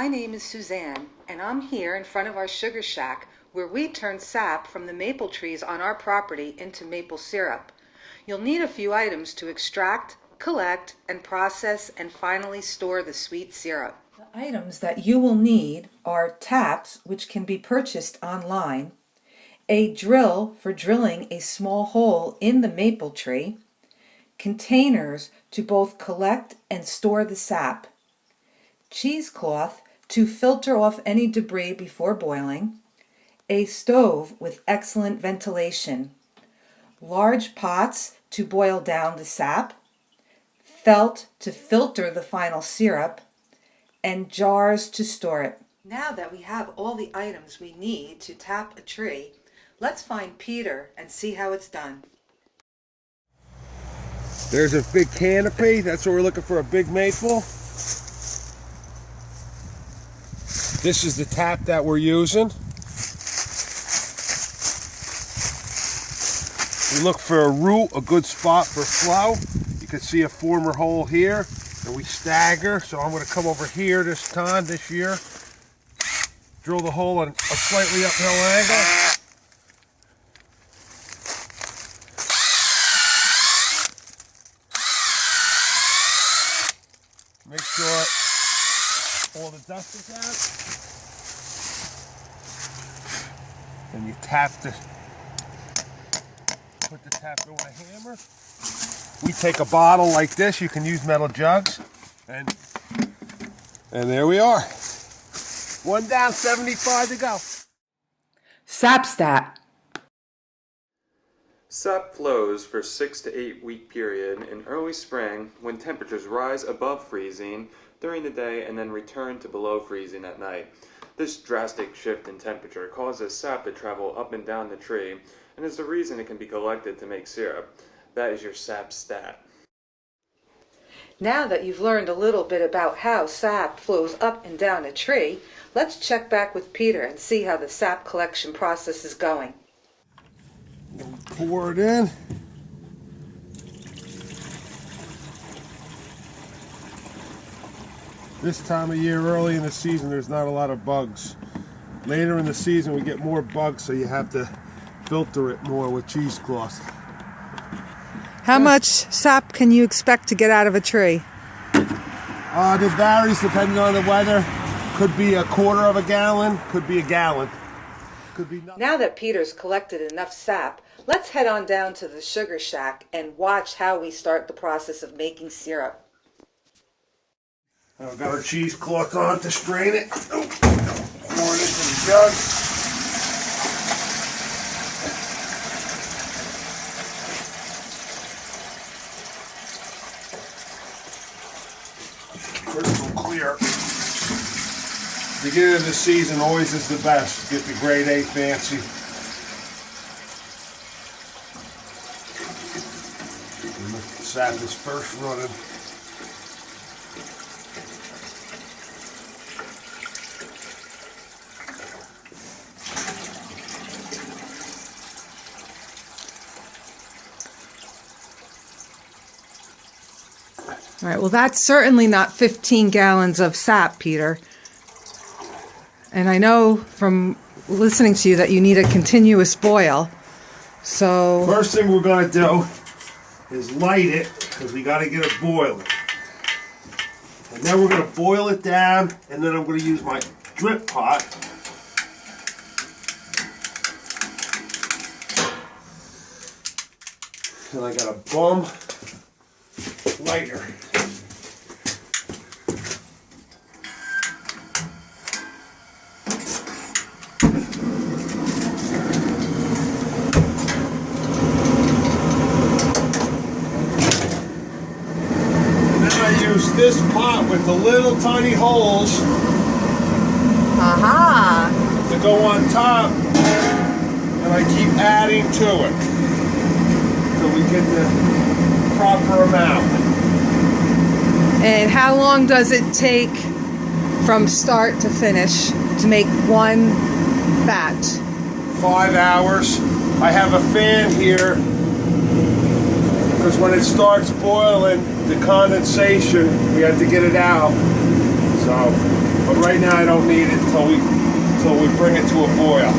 My name is Suzanne, and I'm here in front of our sugar shack where we turn sap from the maple trees on our property into maple syrup. You'll need a few items to extract, collect, and process, and finally store the sweet syrup. The items that you will need are taps, which can be purchased online, a drill for drilling a small hole in the maple tree, containers to both collect and store the sap, cheesecloth to filter off any debris before boiling, a stove with excellent ventilation, large pots to boil down the sap, felt to filter the final syrup, and jars to store it. Now that we have all the items we need to tap a tree, let's find Peter and see how it's done. There's a big canopy. That's what we're looking for, a big maple. This is the tap that we're using. We look for a root, a good spot for flow. You can see a former hole here, and we stagger. So I'm going to come over here this year, drill the hole on a slightly uphill angle. Make sure all the dust is out. And you tap put the tap through a hammer. We take a bottle like this. You can use metal jugs. And there we are. One down, 75 to go. Sap stat. Sap flows for 6 to 8 week period in early spring when temperatures rise above freezing during the day and then return to below freezing at night. This drastic shift in temperature causes sap to travel up and down the tree and is the reason it can be collected to make syrup. That is your sap stat. Now that you've learned a little bit about how sap flows up and down a tree, let's check back with Peter and see how the sap collection process is going. Pour it in. This time of year, early in the season, there's not a lot of bugs. Later in the season, we get more bugs, so you have to filter it more with cheesecloth. How much sap can you expect to get out of a tree? It varies depending on the weather. Could be a quarter of a gallon, could be a gallon. Could be nothing. Now that Peter's collected enough sap, let's head on down to the sugar shack and watch how we start the process of making syrup. I've got our cheesecloth on to strain it. Pour it into the jug. Crystal clear. Beginning of the season always is the best. Get the grade A fancy. And the sap is first running. All right, well, that's certainly not 15 gallons of sap, Peter. And I know from listening to you that you need a continuous boil. So First thing we're going to do is light it, because we got to get it boiling. And then we're going to boil it down, and then I'm going to use my drip pot. And I got a bum lighter. Use this pot with the little tiny holes to go on top, and I keep adding to it until we get the proper amount. And how long does it take from start to finish to make one batch? 5 hours. I have a fan here because when it starts boiling, the condensation, we have to get it out. So But right now I don't need it until we bring it to a boil.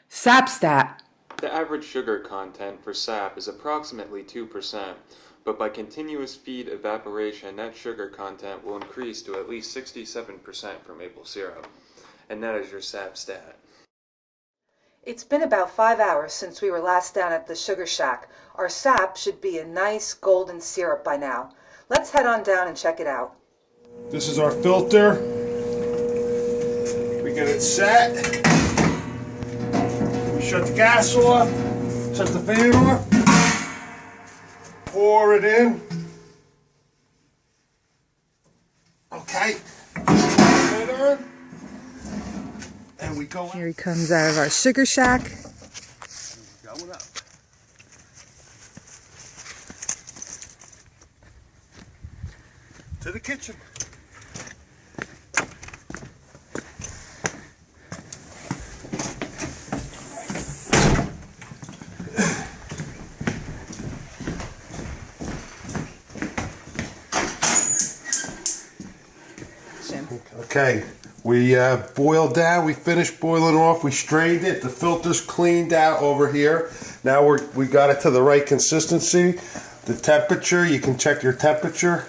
Sap stat. The average sugar content for sap is approximately 2%, but by continuous feed evaporation, that sugar content will increase to at least 67% for maple syrup. And that is your sap stat. It's been about 5 hours since we were last down at the sugar shack. Our sap should be a nice golden syrup by now. Let's head on down and check it out. This is our filter. We get it set. We shut the gas off. Shut the fan off. Pour it in. Okay. Lid on. And we go. Here he comes out of our sugar shack. Going up. To the kitchen. Okay, we boiled down, we finished boiling off, we strained it, the filter's cleaned out over here. Now we got it to the right consistency. The temperature, you can check your temperature.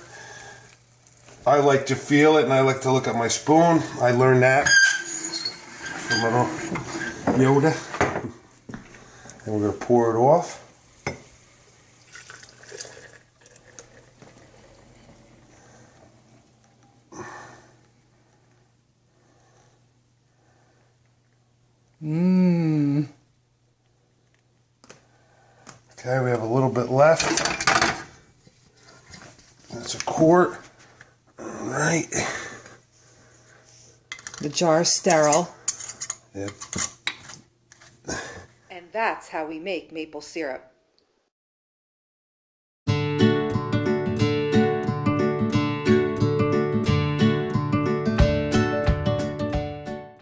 I like to feel it and I like to look at my spoon. I learned that from Yoda. And we're going to pour it off. Okay, we have a little bit left. That's a quart. All right. The jar's sterile. Yep. And that's how we make maple syrup.